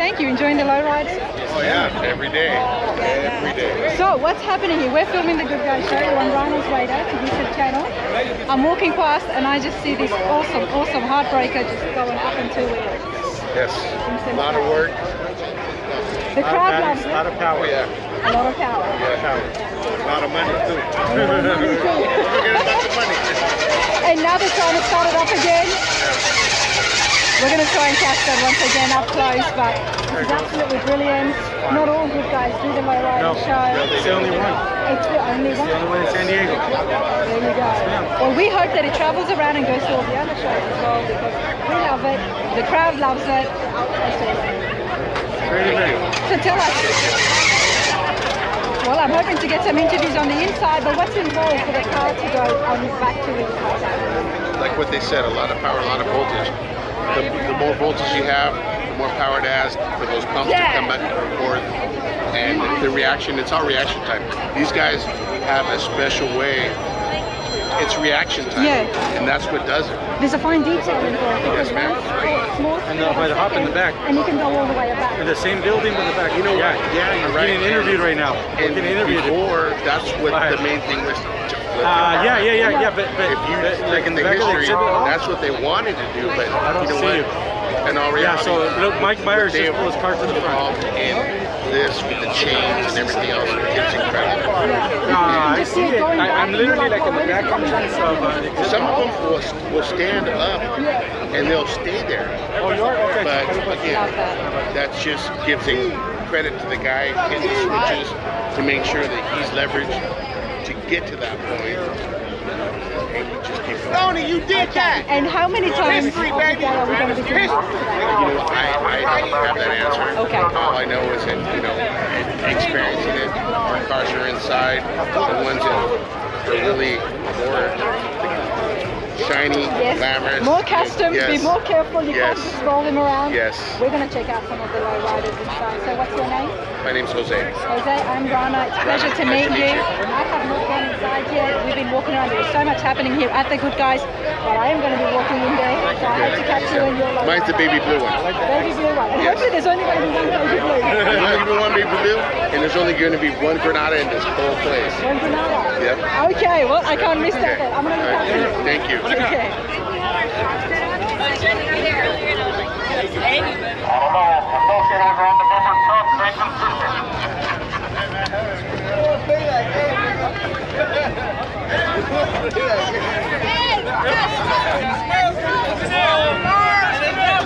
Thank you. Enjoying the lowriders? Oh yeah, every day. Every day. So what's happening here? We're filming the Goodguys show on Rhino's Radar to YouTube channel. I'm walking past and I just see this awesome heartbreaker just going up in two wheels. Yes. A lot of work. The crowd loves it. A lot of power. Yeah. A lot of power. Yeah. Power. A lot of money too. Forget about the money. And now they're trying to start it up again. We're going to try and catch that once again up close, but this is absolutely brilliant. Not all good guys do the lowrider show. It's the only one. It's the only one. The only one in San Diego. There you go. Well, we hope that it travels around and goes to all the other shows as well, because we love it. The crowd loves it. That's awesome. Very. So tell us. Well, I'm hoping to get some interviews on the inside, but what's involved for the car to go on back to the inside? Like what they said, a lot of power, a lot of voltage. The more voltage you have, the more power it has for those pumps to come back and forth. And the reaction, it's all reaction time. These guys have a special way. It's reaction time. Yeah. And that's what does it. There's a fine detail involved. Yes, ma'am. And by the hop in the back. And you can go all the way back. In the same building with the back. You know what? Yeah, you're right. Getting interviewed right now. And getting interviewed. Before, that's what the main thing was. Yeah. But if you like in the history, that's what they wanted to do. But I don't see it. In all reality, so look, Mike Myers just pulled his car to the front. In this with the chains and everything else, it's incredible. I see it. I'm literally like in the back entrance of some of them will stand up and they'll stay there. Oh, you are? Okay. But again, that just gives credit to the guy in the switches to make sure that he's leveraged to get to that point. And we just keep going. Tony, you did that! And how many times History, baby! are we going to be doing that? You know, I don't have that answer. Okay. All I know is that, experiencing it, our cars are inside, the ones that are really more shiny, glamorous. More custom, Yes. be more careful, you can't just roll them around. Yes. We're going to check out some of the lowriders inside. So what's your name? My name's Jose. Jose, I'm Rana. It's a pleasure to meet you. I have not gone inside yet. We've been walking around. There's so much happening here at the Goodguys, but I am going to be walking in there. So I hope to catch you in your Mine's the baby blue one. baby blue one. And hopefully there's only going to be one baby blue. There's only going to be one baby blue, and there's only going to be one Granada in this whole place. One Granada? Yep. Okay, well, I can't miss that then. I'm going to look after you. Thank you. Okay.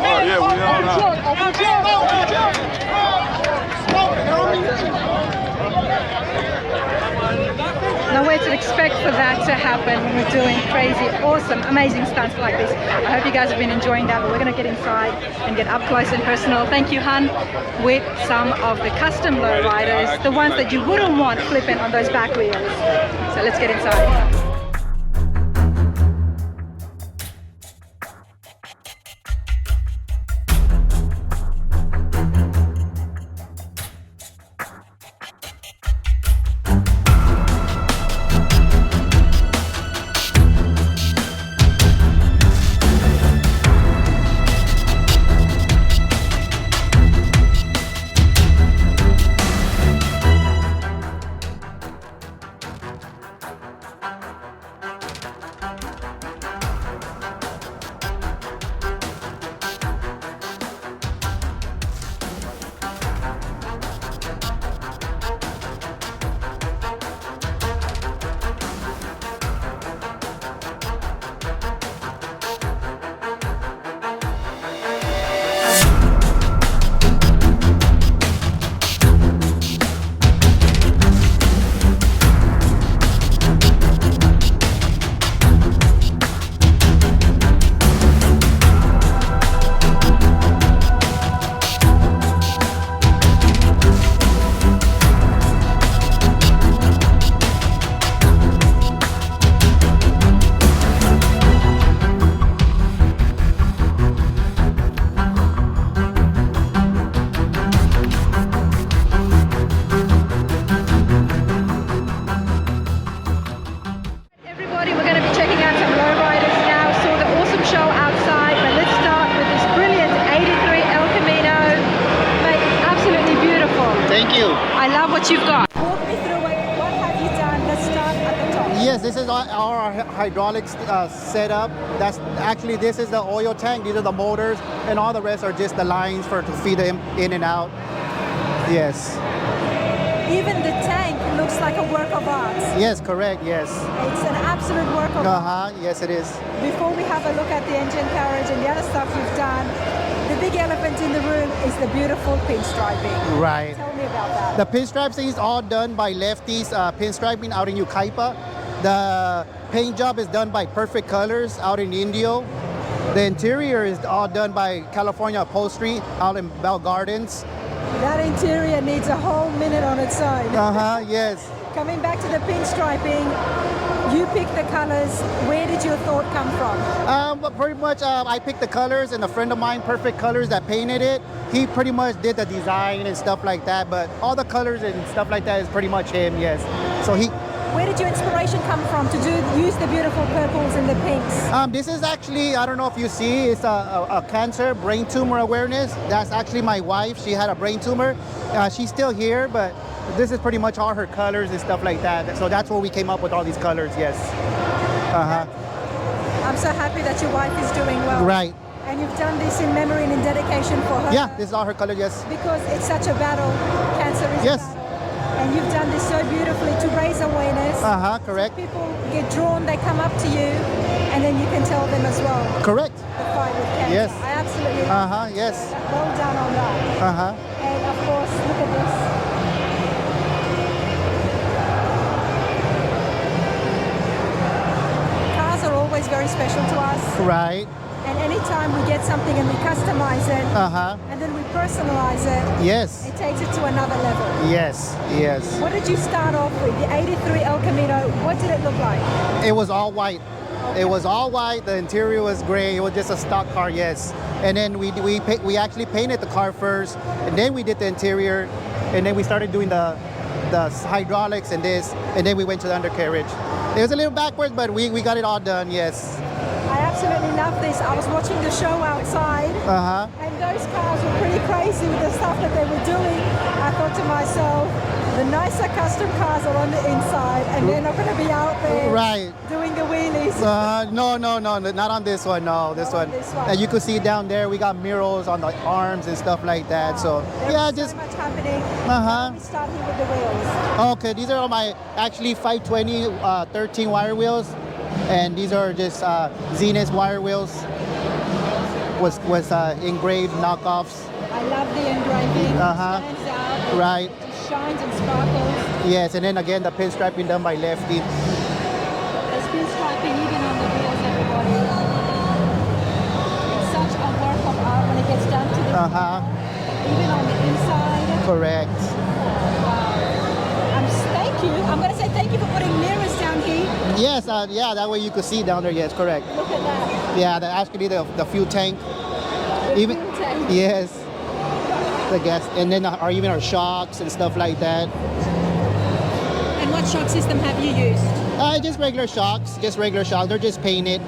Oh, yeah, we all know. Nowhere to expect for that to happen when we're doing crazy, awesome, amazing stunts like this. I hope you guys have been enjoying that, but we're going to get inside and get up close and personal. Thank you, Han, with some of the custom lowriders, the ones that you wouldn't want flipping on those back wheels. So let's get inside. hydraulics setup. That's actually, this is the oil tank. These are the motors, and all the rest are just the lines to feed them in and out. Yes. Even the tank looks like a work of art. Yes, correct. Yes. It's an absolute work of art. Yes, it is. Before we have a look at the engine carriage and the other stuff you've done, the big elephant in the room is the beautiful pinstriping. Right. Tell me about that. The pinstriping is all done by Lefty's pinstriping out in Yucaipa. The paint job is done by Perfect Colors out in Indio. The interior is all done by California Upholstery out in Bell Gardens. That interior needs a whole minute on its own. Yes. Coming back to the pinstriping, you picked the colors. Where did your thought come from? But pretty much I picked the colors, and a friend of mine, Perfect Colors, that painted it, he pretty much did the design and stuff like that, but all the colors and stuff like that is pretty much him, yes. So where did your inspiration come from to use the beautiful purples and the pinks? This is actually, I don't know if you see, it's a cancer brain tumor awareness. That's actually my wife. She had a brain tumor. She's still here, but this is pretty much all her colors and stuff like that. So that's where we came up with all these colors, yes. I'm so happy that your wife is doing well. Right. And you've done this in memory and in dedication for her. Yeah, this is all her colors, yes. Because it's such a battle. Cancer is a battle. And you've done this so beautifully to raise awareness. Correct. So people get drawn, they come up to you, and then you can tell them as well. Correct. The fight with cancer. Yes. I absolutely love it. Yes. Well done on that. And of course, look at this. Cars are always very special to us. Right. And anytime we get something and we customize it, and then we personalize it, yes, it takes it to another level. Yes, yes. What did you start off with? The 83 El Camino, what did it look like? It was all white. It was all white. The interior was gray. It was just a stock car, yes. And then we actually painted the car first, and then we did the interior, and then we started doing the hydraulics and this, and then we went to the undercarriage. It was a little backwards, but we got it all done, yes. I absolutely love this. I was watching the show outside, and those cars were pretty crazy with the stuff that they were doing. I thought to myself, the nicer custom cars are on the inside, and they're not going to be out there doing the wheelies. No, not on this one. No, this one. And you can see down there, we got murals on the arms and stuff like that. So there's so much happening. Let me start here with the wheels. Okay, these are all my actually 520 13 wire wheels. And these are just Zenith wire wheels with engraved knockoffs. I love the engraving. It stands out. Right. It shines and sparkles. Yes, and then again the pinstriping done by Lefty. There's pinstriping even on the wheels, everybody. It's such a work of art when it gets down to the even on the inside. Correct. Thank you. I'm going to say thank you for putting mirrors down here. Yes, that way you could see down there. Yes, correct. Look at that. Yeah, actually the fuel tank. Fuel tank. Yes. The gas, and then even our shocks and stuff like that. And what shock system have you used? Just regular shocks. They're just painted.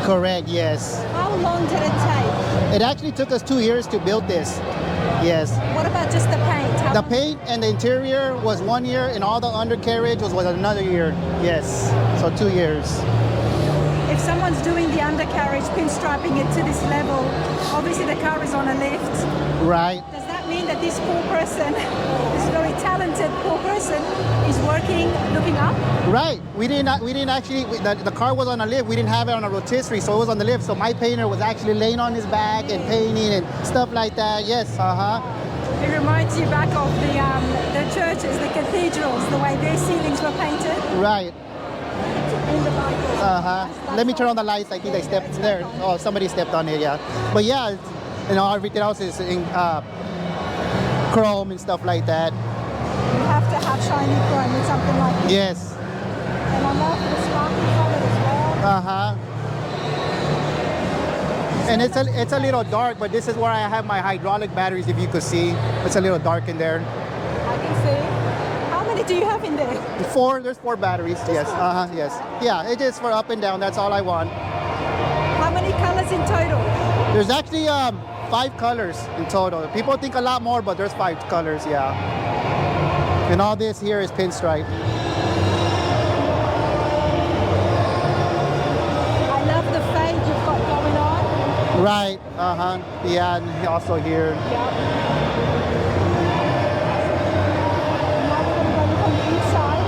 Correct, yes. How long did it take? It actually took us 2 years to build this. Yes. What about just the paint? The paint and the interior was 1 year, and all the undercarriage was another year. Yes. So 2 years. If someone's doing the undercarriage, pinstriping it to this level, obviously the car is on a lift. Right. Does that mean that this poor person, this very talented poor person, is working, looking up? Right. We didn't actually. The car was on a lift. We didn't have it on a rotisserie, so it was on the lift. So my painter was actually laying on his back and painting and stuff like that. Yes. It reminds you back of the churches, the cathedrals, the way their ceilings were painted. Right. In the Bible. Let me turn on the lights. I think they stepped there. Oh, somebody stepped on it. Yeah. But yeah, everything else is in chrome and stuff like that. You have to have shiny chrome with something like this. Yes. And I love the sparkly color as well. And it's a little dark, but this is where I have my hydraulic batteries. If you could see, it's a little dark in there. I can see. How many do you have in there? There's 4 batteries. Yes. Yes. Yeah. It is for up and down. That's all I want. How many colors in total? There's actually 5 colors in total. People think a lot more, but there's 5 colors. Yeah. And all this here is pinstripe. I love the fade you've got going on. Right. Yeah. And also here. Yeah. Now we're going to go look on the inside.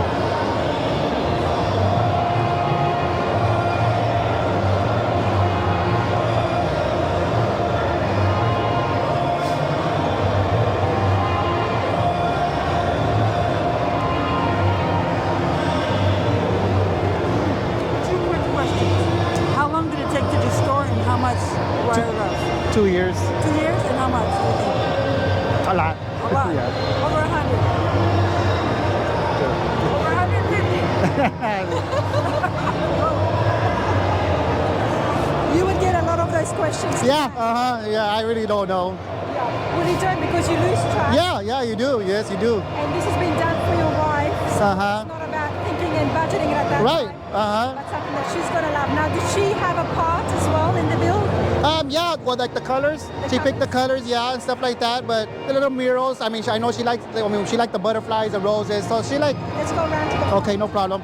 How long did it take to restore and how much were it of? 2 years. 2 years and how much? A lot. A lot. Yeah. Over 100. Over 150. You would get a lot of those questions. Yeah. Yeah. I really don't know. Yeah. Well, you don't because you lose track. Yeah. You do. Yes, you do. And this has been done for your wife. So it's not about thinking and budgeting at that Right. time. But something that she's going to love. Now, did she have a part as well in the build? Yeah, well, like the colors. She picked the colors, yeah, and stuff like that. But the little murals, I mean, I know she likes. She liked the butterflies, the roses. So she like. Let's go around to the Okay, no problem.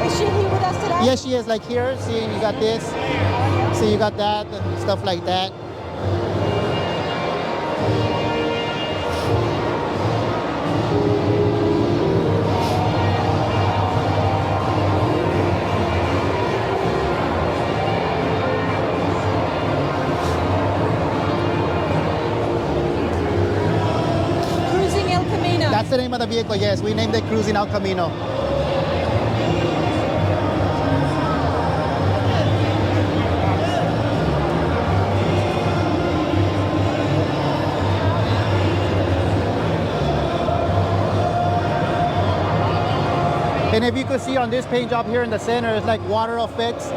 Is she here with us today? Yes, she is. Like here, see, you got this. See, you got that, and stuff like that. Cruising El Camino. That's the name of the vehicle. Yes, we named it Cruising El Camino. And if you could see on this paint job here in the center, it's like water effects. I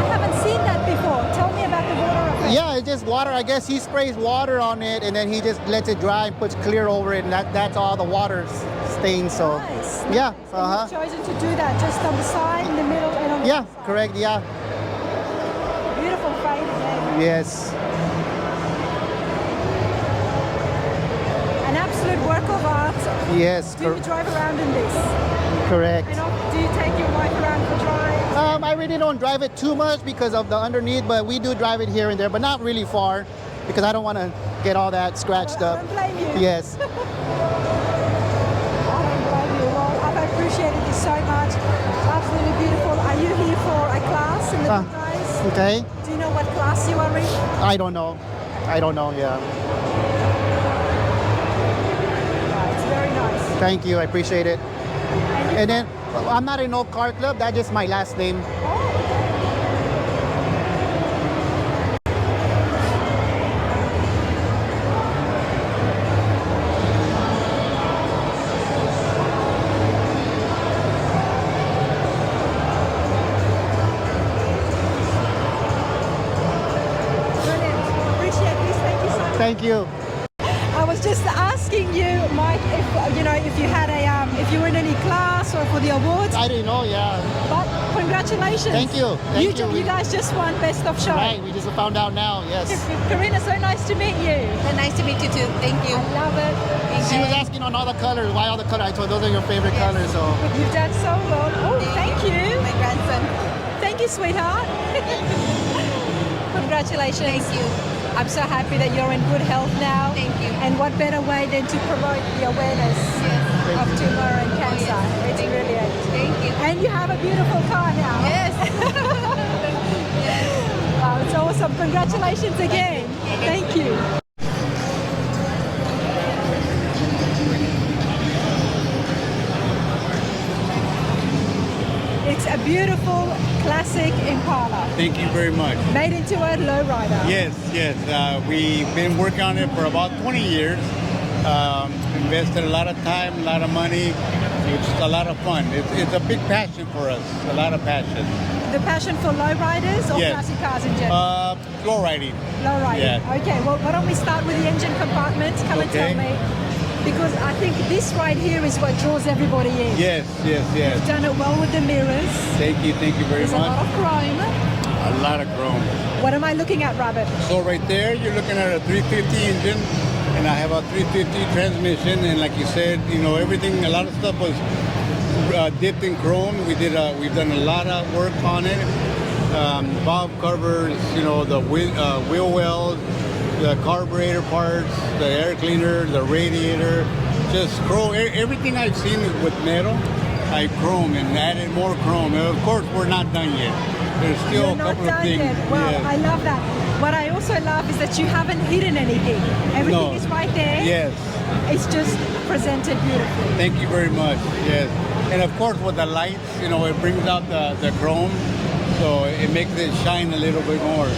haven't seen that before. Tell me about the water effect. Yeah, it's just water. I guess he sprays water on it and then he just lets it dry and puts clear over it, and that's all the water stains. So Nice. yeah, And you've chosen to do that just on the side, in the middle, and on the yeah, outside. correct. Yeah, Beautiful fade again. yes. An absolute work of art. Yes, Do you drive around in this? correct. And do you take your wife around for drives? I really don't drive it too much because of the underneath, but we do drive it here and there, but not really far because I don't want to get all that scratched I up. don't blame you. Yes. I don't blame you. Well, I've appreciated this so much. Absolutely beautiful. Are you here for a class in the Goodguys? Okay. Do you know what class you are in? I don't know. Yeah. It's very nice. Thank you. I appreciate it. And And then I'm not in no car club. That's just my last name. brilliant. Appreciate this. Thank you so much. Thank you. I was just asking you, Mike, if you had if you were in any class or for the awards. I didn't know. Yeah. But congratulations. Thank you. Thank you. You guys just won Best of Show. Right. We just found out now. Yes. Karina, so nice to meet you. Nice to meet you too. Thank you. I love it. She was asking on all the colors. Why all the colors? I told those are your favorite colors. So. You've done so well. Oh, thank you. My grandson. Thank you, sweetheart. Congratulations. Thank you. I'm so happy that you're in good health now. Thank you. And what better way than to promote the awareness of tumor and cancer? It's Thank you. brilliant. Thank you. And you have a beautiful car now. Yes. Wow, it's awesome. Congratulations again. Thank you. It's a beautiful classic Impala, Thank you very much. made into a lowrider. Yes. We've been working on it for about 20 years. Invested a lot of time, a lot of money. It's a lot of fun. It's a big passion for us, a lot of passion. The passion for lowriders or Yes. classic cars in general? Low riding. Lowrider. Yeah. Okay, well, why don't we start with the engine compartment? Come and tell Okay. me. Because I think this right here is what draws everybody in. Yes. You've done it well with the mirrors. Thank you very There's a lot much. of chrome. A lot of chrome. What am I looking at, Rabbit? So right there, you're looking at a 350 engine, and I have a 350 transmission. And like you said, everything, a lot of stuff was dipped in chrome. We've done a lot of work on it. Valve covers, the wheel wells, the carburetor parts, the air cleaner, the radiator, just chrome. Everything I've seen with metal, I chrome and added more chrome. And of course, we're not done yet. There's still You're a couple not of done things. yet. Well, Yes. I love that. What I also love is that you haven't hidden anything. Everything No. is right there. Yes. It's just presented beautifully. Thank you very much. Yes. And of course, with the lights, it brings out the chrome, so it makes it shine a little bit more.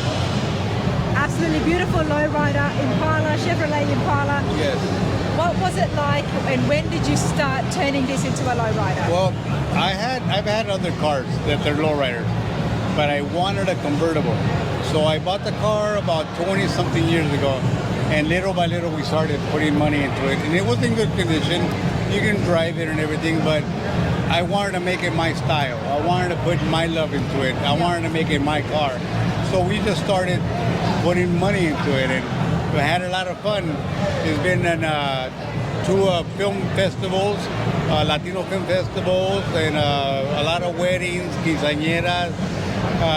Absolutely beautiful lowrider Impala, Chevrolet Impala. Yes. What was it like, and when did you start turning this into a lowrider? Well, I've had other cars that they're lowriders, but I wanted a convertible. So I bought the car about 20 something years ago, and little by little we started putting money into it. And it was in good condition. You can drive it and everything, but I wanted to make it my style. I wanted to put my love into it. I wanted to make it my car. So we just started putting money into it, and we had a lot of fun. It's been in 2 film festivals, Latino film festivals, and a lot of weddings, quinceañeras.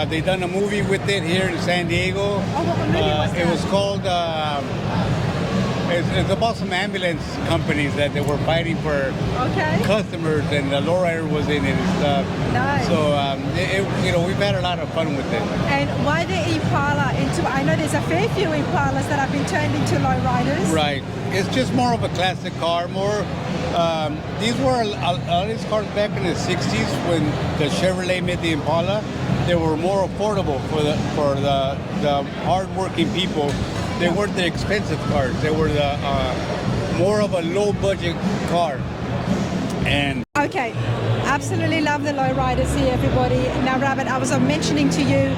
They done a movie with it here in San Diego. Oh, what movie was that? It was called. It's about some ambulance companies that they were fighting for Okay. customers, and the lowrider was in it and stuff. Nice. So we've had a lot of fun with it. And why the Impala I know there's a fair few Impalas that have been turned into lowriders. Right. It's just more of a classic car. These were a lot of these cars back in the 60s when the Chevrolet made the Impala. They were more affordable for the hard-working people. They weren't the expensive cars. They were the more of a low-budget car. And Okay, absolutely love the lowriders here, everybody. Now, Rabbit, I was mentioning to you,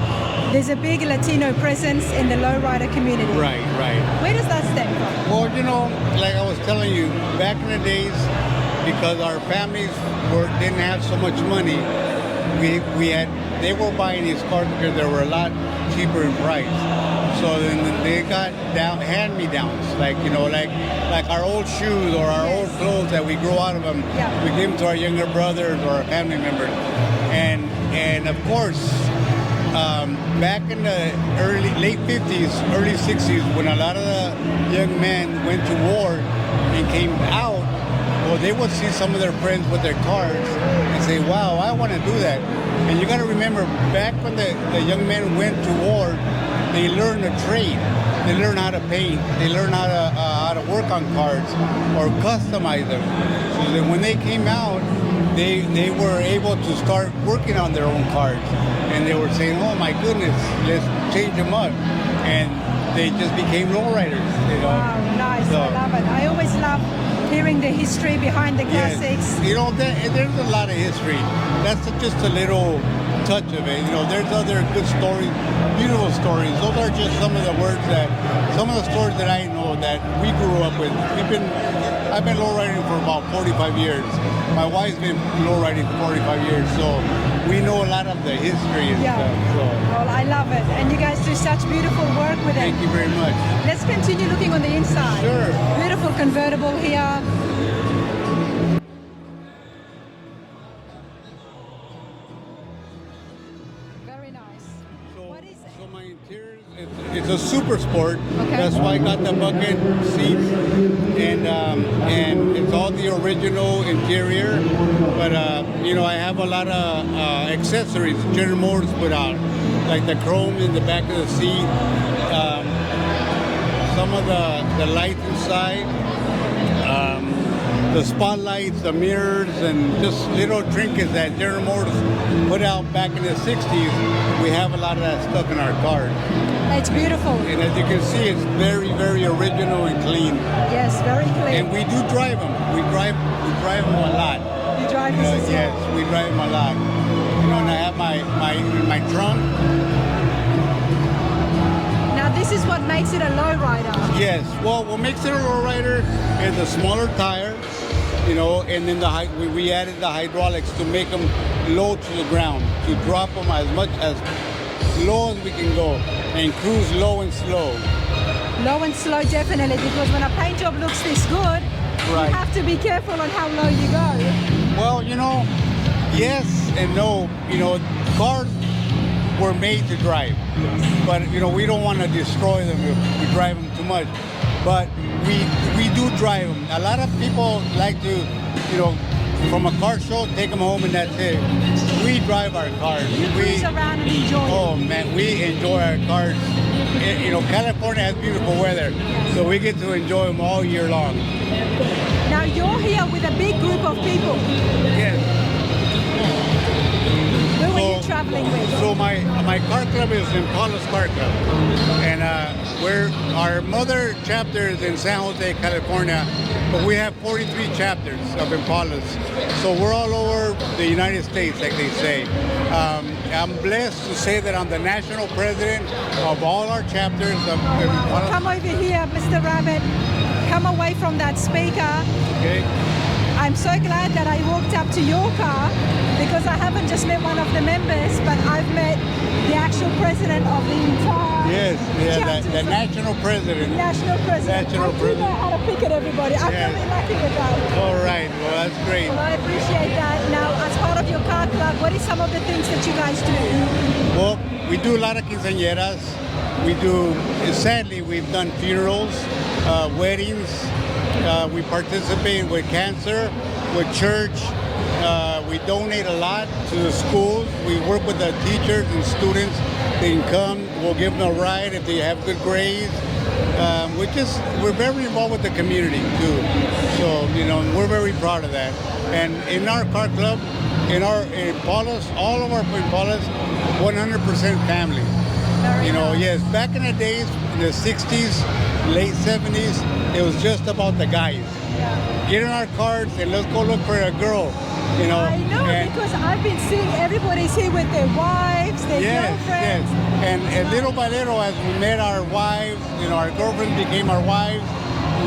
there's a big Latino presence in the lowrider community. right. Where does that stem from? Well, like I was telling you, back in the days, because our families didn't have so much money, they were buying these cars because they were a lot cheaper in price. So then they got hand-me-downs, like our old shoes or our old clothes that we grow out of them. Yeah. We give them to our younger brothers or our family members, and of course. Back in the late 50s, early 60s, when a lot of the young men went to war and came out, well, they would see some of their friends with their cars and say, wow, I want to do that. And you got to remember, back when the young men went to war, they learned a trade. They learned how to paint. They learned how to work on cars or customize them. So that when they came out, they were able to start working on their own cars. And they were saying, oh my goodness, let's change them up. And they just became lowriders, Wow, nice, So- I love it. I always love hearing the history behind the Yes. classics. There's a lot of history. That's just a little touch of it. There's other good stories, beautiful stories. Those are just some of the stories that I know that we grew up with. I've been lowriding for about 45 years. My wife's been lowriding for 45 years, so we know a lot of the history and Yeah. stuff. So Well, I love it. And you guys do such beautiful work with it. thank you very much. Let's continue looking on the inside. Sure. Beautiful convertible here. Very nice. What is it? So my interior, it's a super sport. Okay. That's why I got the bucket seats, and it's all the original interior. But I have a lot of accessories General Motors put out, like the chrome in the back of the seat, some of the lights inside. The spotlights, the mirrors, and just little trinkets that General Motors put out back in the 60s. We have a lot of that stuff in our cars. It's beautiful. And as you can see, it's very, very original and clean. Yes, very clean. And we do drive them. We drive them a lot. You drive this as well? Yes, we drive them a lot. You know, and I have my trunk. Now this is what makes it a lowrider. Yes. Well, what makes it a lowrider is a smaller tire. You know, and then we added the hydraulics to make them low to the ground, to drop them as low as we can go, and cruise low and slow. Low and slow, definitely, because when a paint job looks this good, Right. you have to be careful on how low you go. Well, you know, yes and no. You know, cars were made to drive, but you know, we don't want to destroy them if we drive them too much. But we do drive them. A lot of people like to, you know, from a car show, take them home and that's it. We drive our cars. You cruise around and enjoy it. Oh man, we enjoy our cars. You know, California has beautiful weather, so we get to enjoy them all year long. Now you're here with a big group of people. Yes. Who are you traveling with? So my car club is Imapalas Car Club, and our mother chapter is in San Jose, California, but we have 43 chapters of Impalas. So we're all over the United States, like they say. I'm blessed to say that I'm the national president of all our chapters of Impalas. Come over here, Mr. Rabbit. Come away from that speaker. Okay. I'm so glad that I walked up to your car because I haven't just met one of the members, but I've met the actual president of the entire chapter. The national president. National president. National I do president. know how to pick it, everybody. I'm Yes. really lucky with that. All right, well that's great. Well, I appreciate that. Now, as part of your car club, what is some of the things that you guys do? Well, we do a lot of quinceañeras. We do, sadly, we've done funerals, weddings. We participate with cancer, with church. We donate a lot to the schools. We work with the teachers and students. They can come. We'll give them a ride if they have good grades. We're very involved with the community too. So, you know, we're very proud of that. And in our car club, in Impalas, all of our Impalas, 100% family. You know, yes, back in the days, in the 60s, late 70s, it was just about the guys. Get in our cars and let's go look for a girl. You know, I know, because I've been seeing everybody's here with their wives, their girlfriends. And little by little, as we met our wives, you know, our girlfriends became our wives.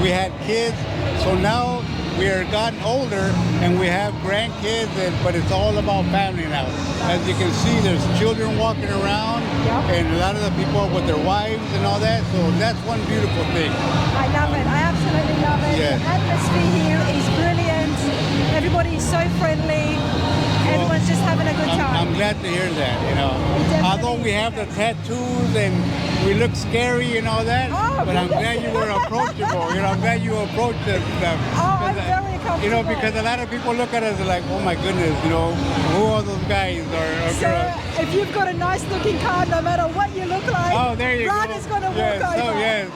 We had kids. So now we are gotten older and we have grandkids, but it's all about family now. As you can see, there's children walking around, and a lot of the people are with their wives and all that. So that's one beautiful thing. I love it. I absolutely love it. Yes. The atmosphere here is brilliant. Everybody is so friendly. Everyone's just having a good time. I'm glad to hear that, you know. Although we have the tattoos and we look scary and all that, but I'm glad you were approachable. You know, I'm glad you approached us. I'm very comfortable. You know, because a lot of people look at us like, oh my goodness, you know, who are those guys or So girls? if you've got a nice looking car, no matter what you look like, Oh, there you Ron go. is going to Yes, walk over. so yes.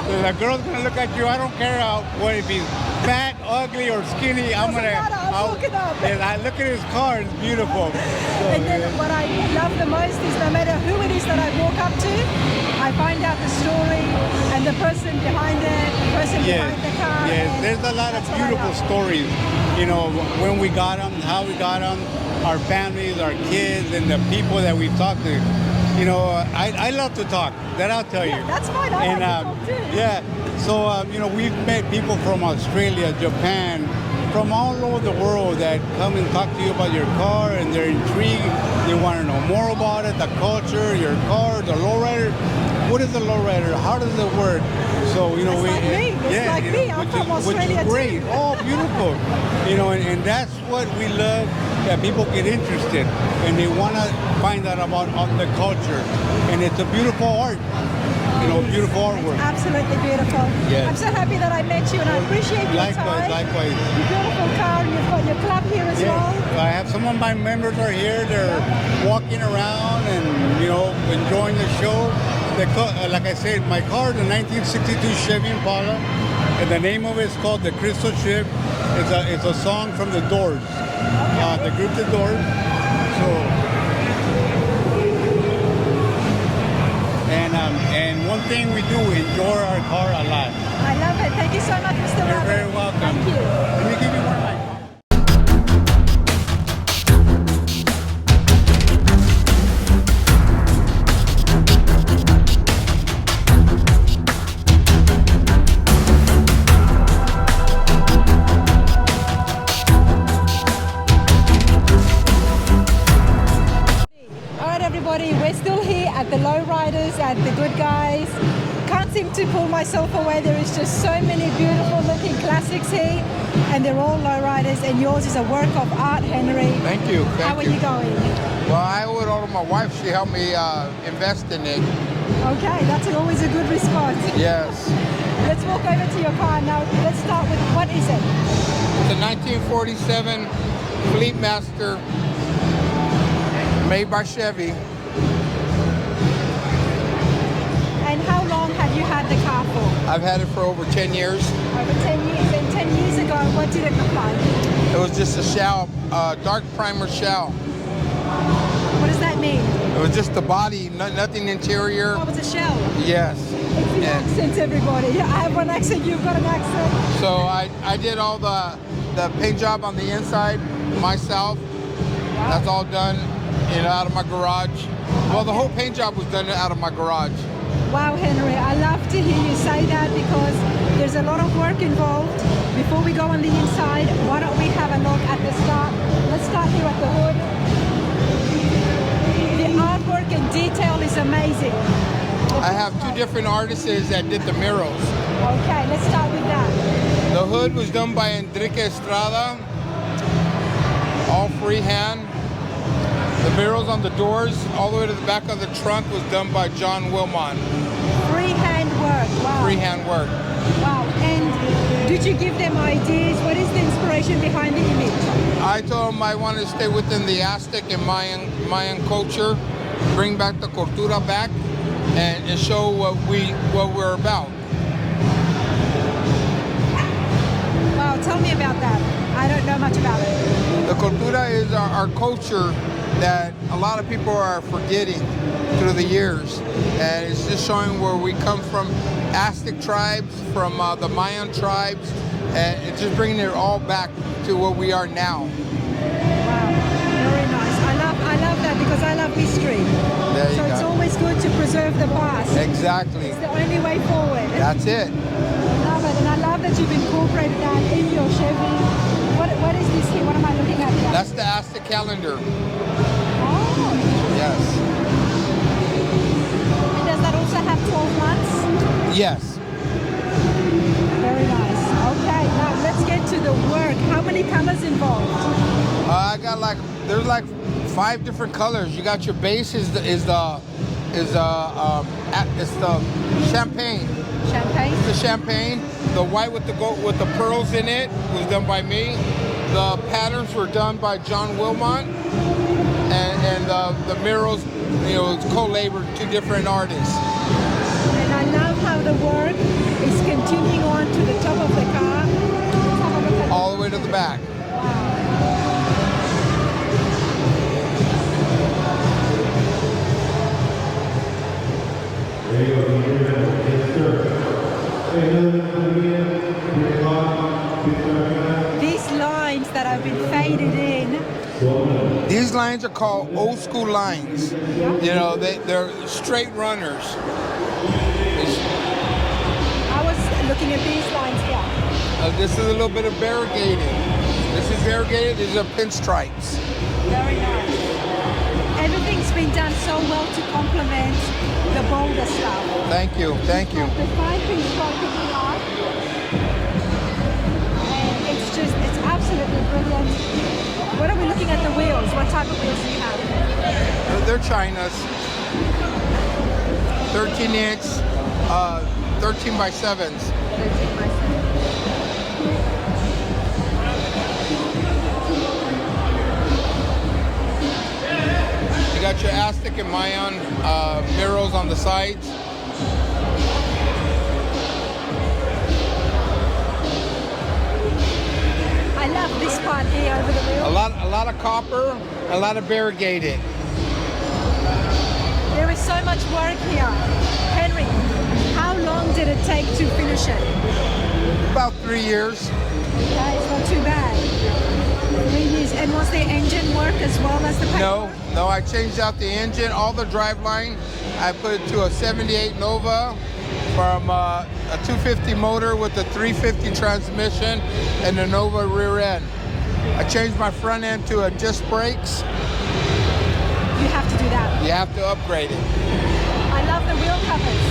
So the girl's gonna look at you. I don't care what if he's fat, ugly, or skinny. I'm Doesn't matter, I'm looking up. Yes, I look at his car. It's beautiful. So, And then what I love the most is no matter who it is that I walk up to, I find out the story and the person behind it, the person behind the car. Yes, and there's a lot of that's what I beautiful love. stories. You know, when we got them, how we got them, our families, our kids, and the people that we talked to. You know, I love to talk. That I'll tell you. Yeah, that's fine. I like to talk too. Yeah. So you know, we've met people from Australia, Japan, from all over the world that come and talk to you about your car, and they're intrigued. They want to know more about it, the culture, your car, the lowrider. What is the lowrider? How does it work? So you know, It's like me. It's like you me. know, I'm which from is- Australia which is great. too. Oh, beautiful. You know, and that's what we love, that people get interested and they want to find out about the culture. And it's a beautiful art. You know, beautiful artwork. Absolutely beautiful. Yes. I'm so happy that I met you and I appreciate your Likewise, time. likewise. Your beautiful car, and you've got your club here as Yes, well. I have some of my members are here. They're walking around and, you know, enjoying the show. Like I said, my car is a 1962 Chevy Impala, and the name of it is called the Crystal Ship. It's a song from the Doors, the group The Doors. So, and And one thing we do, enjoy our car a lot. I love it. Thank you so much, Mr. You're Robert. very welcome. Thank you. Let me give you one of my cars. All right, everybody, we're still here at the Lowriders at the Goodguys. Can't seem to pull myself away. There is just so many beautiful looking classics here, and they're all Lowriders, and yours is a work of art, Henry. Thank you. How are you going? Well, I owe it all to my wife. She helped me invest in it. Okay, that's always a good response. Yes. Let's walk over to your car now. Let's start with, what is it? It's a 1947 Fleetmaster made by Chevy. And how long have you had the car for? I've had it for over 10 years. Over 10 years. And 10 years ago, what did it look like? It was just a shell, dark primer shell. What does that mean? It was just the body, nothing interior. Oh, it was a shell. Yes. It's the And accents, everybody. I have one accent, you've got an accent. so I did all the paint job on the inside myself. That's all done, out of my garage. Well, the whole paint job was done out of my garage. Wow, Henry, I love to hear you say that because there's a lot of work involved. Before we go on the inside, why don't we have a look at the start? Let's start here at the hood. The artwork and detail is amazing. I have two different artists that did the murals. Okay, let's start with that. The hood was done by Enrique Estrada, all freehand. The murals on the doors, all the way to the back of the trunk, was done by John Wilmot. Freehand work, wow. Freehand work. Wow, and did you give them ideas? What is the inspiration behind the image? I told them I wanted to stay within the Aztec and Mayan culture, bring back the cultura back, and show what we're about. Wow, tell me about that. I don't know much about it. The cultura is our culture that a lot of people are forgetting through the years, and it's just showing where we come from, Aztec tribes, from the Mayan tribes, and it's just bringing it all back to what we are now. Wow, very nice. I love that because I love history. There you So it's go. always good to preserve the past. Exactly. It's the only way forward. That's it. I love it, and I love that you've incorporated that in your Chevy. What is this here? What am I looking at here? That's the Aztec calendar. Oh, Yes. and does that also have 12 months? Yes. Very nice. Okay, now let's get to the work. How many colors involved? I got there's 5 different colors. You got your base is the champagne. Champagne? The champagne. The white with the pearls in it was done by me. The patterns were done by John Wilmot, and the murals, it's co-labored 2 different artists. And I love how the work is continuing on to the top of the car. Let's have a look at All the way to the back. these lines that have been faded in. These lines are called old school lines. They're straight runners. I was looking at these lines here. This is a little bit of variegated. This is variegated. These are pinstripes. Very nice. Everything's been done so well to complement the bolder stuff. Thank you. Thank you. The 5-pin stroke in the art. And it's absolutely brilliant. What are we looking at the wheels? What type of wheels do you have? They're China's. 13-inch, 13 by 7s. 13 by 7. You got your Aztec and Mayan murals on the sides. I love this part here over the wheel. A lot of copper, a lot of variegated. There is so much work here. transmission? About 3 years. Okay, it's not too bad. 3 years. And was the engine work as well as the paintwork? No, I changed out the engine, all the driveline. I put it to a 78 Nova from a 250 motor with a 350 transmission and the Nova rear end. I changed my front end to a disc brakes. You have to do that. You have to upgrade it. I love the wheel covers.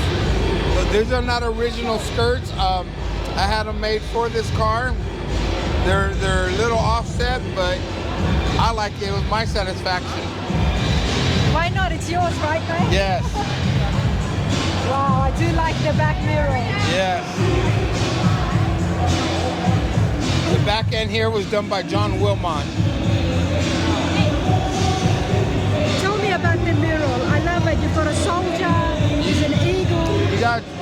But these are not original skirts. I had them made for this car. They're a little offset, but I like it. It was my satisfaction. Why not? It's yours, right, mate? Yes. Wow, I do like the back mirror. Yes. The back end here was done by John Wilmot. Tell me about the mural. I love it. You've got a soldier, there's an eagle.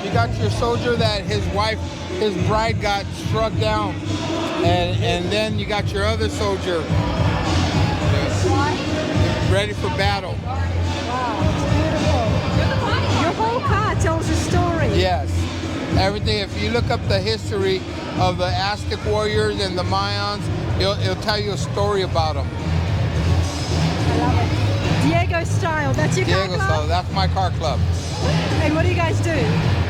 You got your soldier that his bride got struck down. And then you got your other soldier ready for battle. Wow, it's beautiful. Your whole car tells a story. Yes. Everything. If you look up the history of the Aztec warriors and the Mayans, it'll tell you a story about them. I love it. Diego style. That's your car Diego club? style. That's my car club. And what do you guys do?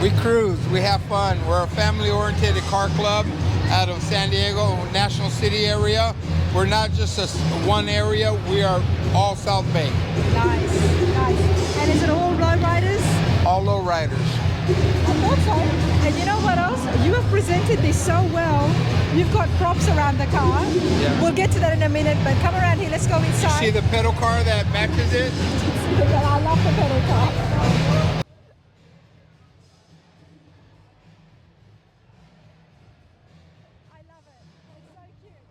We cruise. We have fun. We're a family-oriented car club out of San Diego, National City area. We're not just one area. We are all South Bay. Nice, nice. And is it all Lowriders? All Lowriders. I thought so. And you know what else? You have presented this so well. You've got props around the car. Yeah. We'll get to that in a minute, but come around here. Let's go inside. See the pedal car that matches it? I love the pedal car. I love it. It's so cute.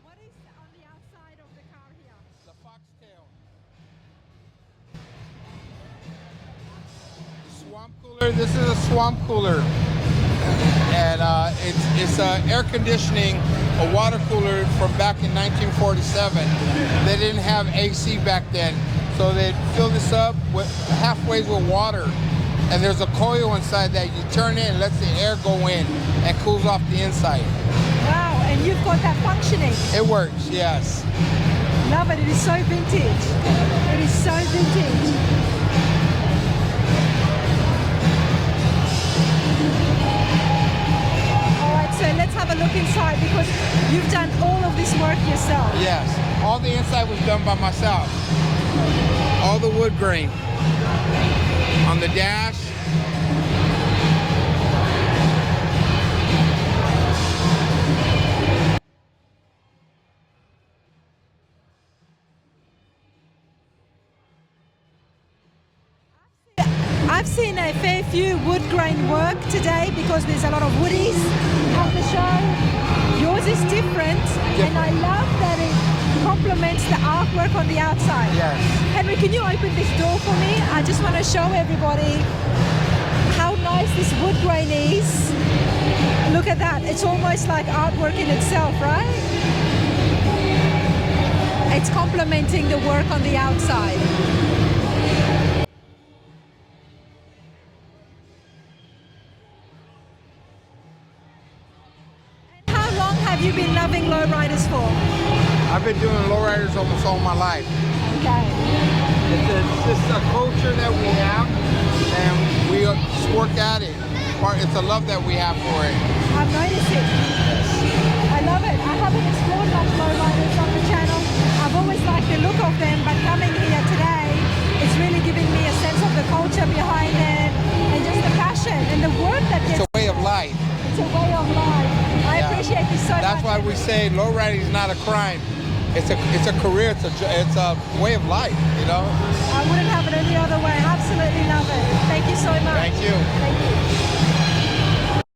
What is on the outside of the car here? The foxtail. Swamp cooler. This is a swamp cooler. And it's air conditioning, a water cooler from back in 1947. They didn't have AC back then, so they'd fill this up halfway with water. And there's a coil inside that you turn in and lets the air go in and cools off the inside. Wow, and you've got that functioning. It works, yes. Love it. It is so vintage. It is so vintage. So let's have a look inside because you've done all of this work yourself. Yes, all the inside was done by myself. All the wood grain on the dash. I've seen a fair few wood grain work today because there's a lot of woodies on the show. Yours is different, and I love that it complements the artwork on the outside. Yes. Henry, can you open this door for me? I just want to show everybody how nice this wood grain is. Look at that. It's almost like artwork in itself, right? It's complementing the work on the outside. Have you been loving Lowriders for? I've been doing Lowriders almost all my life. Okay. It's just a culture that we have, and we just work at it. It's a love that we have for it. I've noticed it. I love it. I haven't explored much Lowriders on the channel. I've always liked the look of them, but coming here today, it's really giving me a sense of the culture behind it, and just the passion and the work that gets. It's a way of life. It's a way of life. I appreciate this so much. That's why we say lowriding is not a crime. It's a career. It's a way of life. You know. I wouldn't have it any other way. Absolutely love it. Thank you so much. Thank you. Thank you.